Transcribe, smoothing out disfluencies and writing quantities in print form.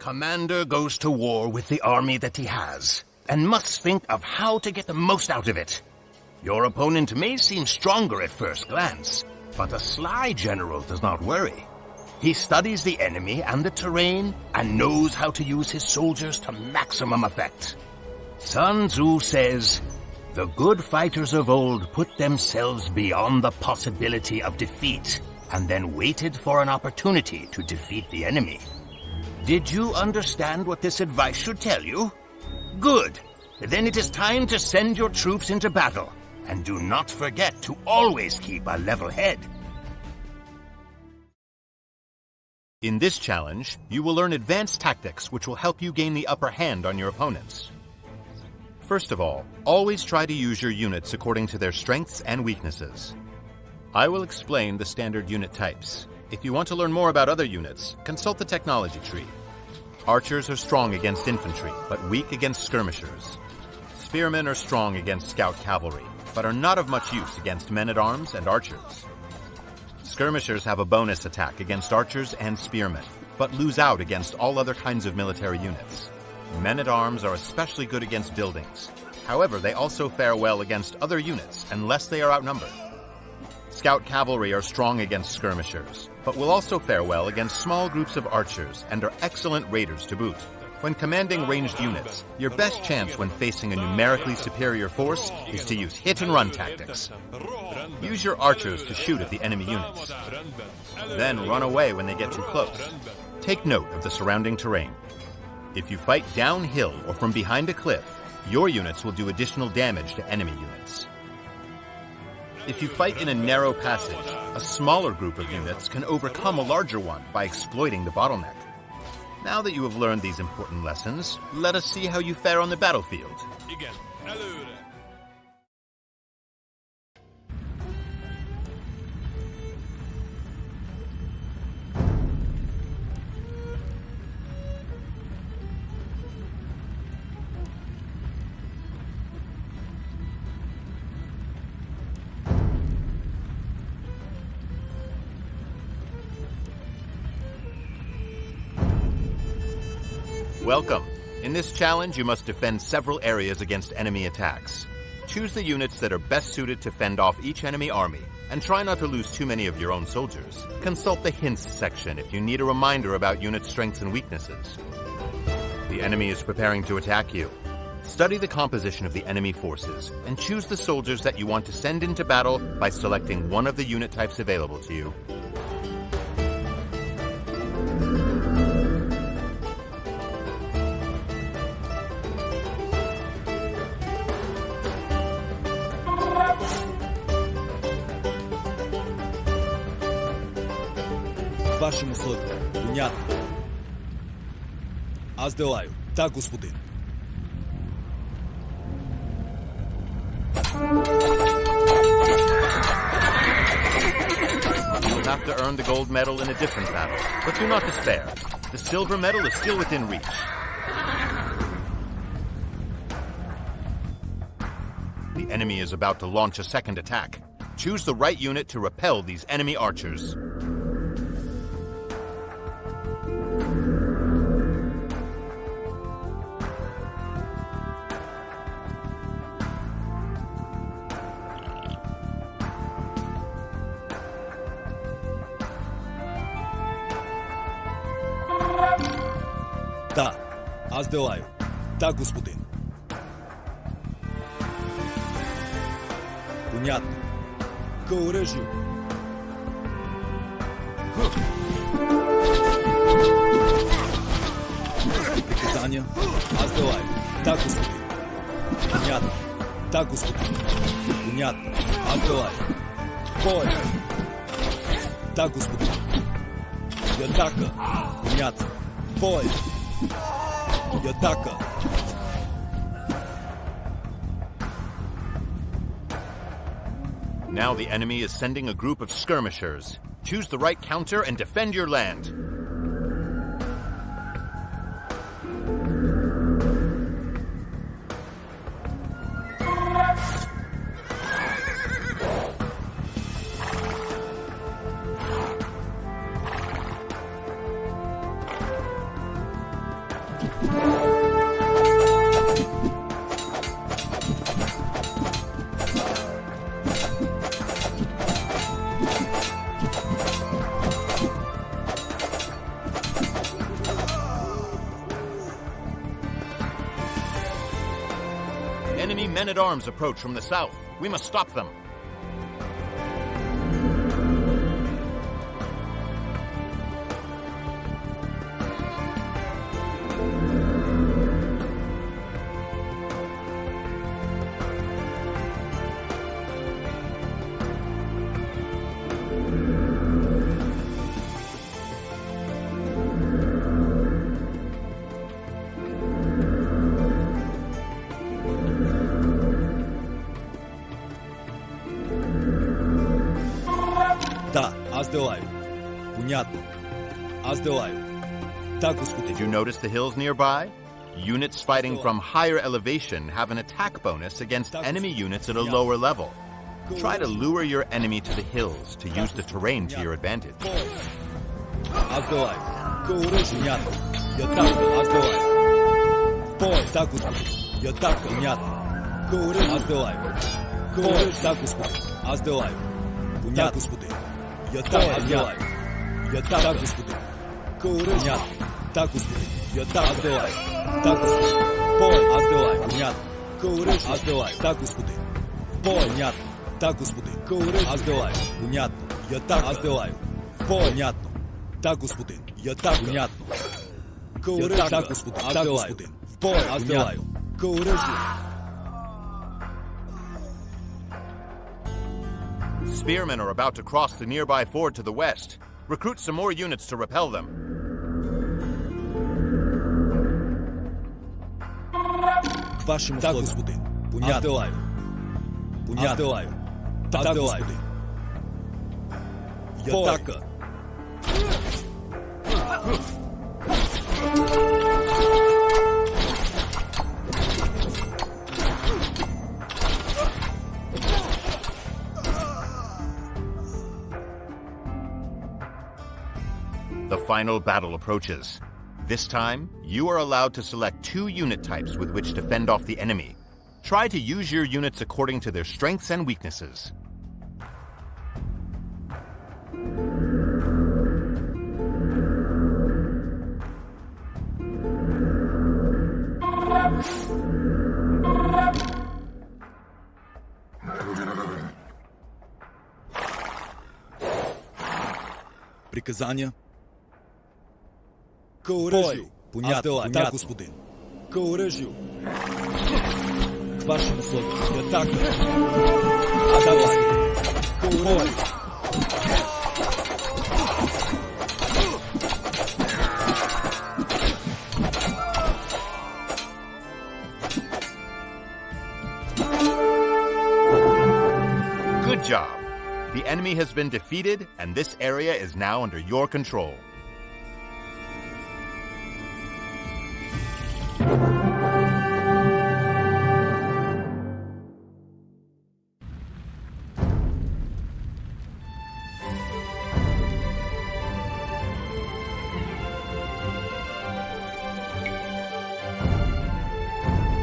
commander goes to war with the army that he has, and must think of how to get the most out of it. Your opponent may seem stronger at first glance, but a sly general does not worry. He studies the enemy and the terrain, and knows how to use his soldiers to maximum effect. Sun Tzu says, "The good fighters of old put themselves beyond the possibility of defeat, and then waited for an opportunity to defeat the enemy." Did you understand what this advice should tell you? Good. Then it is time to send your troops into battle. And do not forget to always keep a level head. In this challenge, you will learn advanced tactics which will help you gain the upper hand on your opponents. First of all, always try to use your units according to their strengths and weaknesses. I will explain the standard unit types. If you want to learn more about other units, consult the technology tree. Archers are strong against infantry, but weak against skirmishers. Spearmen are strong against scout cavalry, but are not of much use against men-at-arms and archers. Skirmishers have a bonus attack against archers and spearmen, but lose out against all other kinds of military units. Men-at-arms are especially good against buildings. However, they also fare well against other units unless they are outnumbered. Scout cavalry are strong against skirmishers, but will also fare well against small groups of archers and are excellent raiders to boot. When commanding ranged units, your best chance when facing a numerically superior force is to use hit-and-run tactics. Use your archers to shoot at the enemy units. Then run away when they get too close. Take note of the surrounding terrain. If you fight downhill or from behind a cliff, your units will do additional damage to enemy units. If you fight in a narrow passage, a smaller group of units can overcome a larger one by exploiting the bottleneck. Now that you have learned these important lessons, let us see how you fare on the battlefield. Welcome. In this challenge, you must defend several areas against enemy attacks. Choose the units that are best suited to fend off each enemy army, and try not to lose too many of your own soldiers. Consult the hints section if you need a reminder about unit strengths and weaknesses. The enemy is preparing to attack you. Study the composition of the enemy forces, and choose the soldiers that you want to send into battle by selecting one of the unit types available to you. Вашим условиям. Понятно. Аз делаю. Да, господин. You will have to earn the gold medal in a different battle, but do not despair. The silver medal is still within reach. The enemy is about to launch a second attack. Choose the right unit to repel these enemy archers. Да, аз делаю. Да, господин. Понятно. К оръжию. Приказания. Аз делаю. Да, господин. Понятно. Да, господин. Понятно. Аз делаю. Бой. Да, господин. И атака. Понятно. Бой. И атака. Now the enemy is sending a group of skirmishers. Choose the right counter and defend your land. men-at-arms approach from the south. We must stop them. Да, аз делаю. Понятно. Аз делаю. Да, господин. Did you notice the hills nearby? Units fighting from higher elevation have an attack bonus against enemy units at a lower level. Try to lure your enemy to the hills to use the terrain to your advantage. Аз делаю. Понятно. Я так, аз делаю. Бой, да, господин. Я так, понятно. Аз делаю. Бой, да, господин. Аз делаю. Понятно, господин. Я так, аз делаю. Я так, господин. Понятно. Так, господин. Я так, аз делаю. Так, господин. Бой, аз делаю. Понятно. Аз делаю. Так, господин. Бой, понятно. Так, господин. Аз делаю. Понятно. Я так, аз делаю. Бой, понятно. Так, господин. Я так, понятно. Я так, господин. Аз делаю. Бой, аз делаю. Spearmen are about to cross the nearby ford to the west. Recruit some more units to repel them. К вашим услугам, господин. Понятно. Аз делаю. Понятно. Аз делаю. Так, господин. Я така. The final battle approaches. This time, you are allowed to select 2 unit types with which to fend off the enemy. Try to use your units according to their strengths and weaknesses. Приказания? К оръжию. Понятно, да, господин. К оръжию. К вашим услугам. Атака. Атака. К оръжию. Good job. The enemy has been defeated, and this area is now under your control.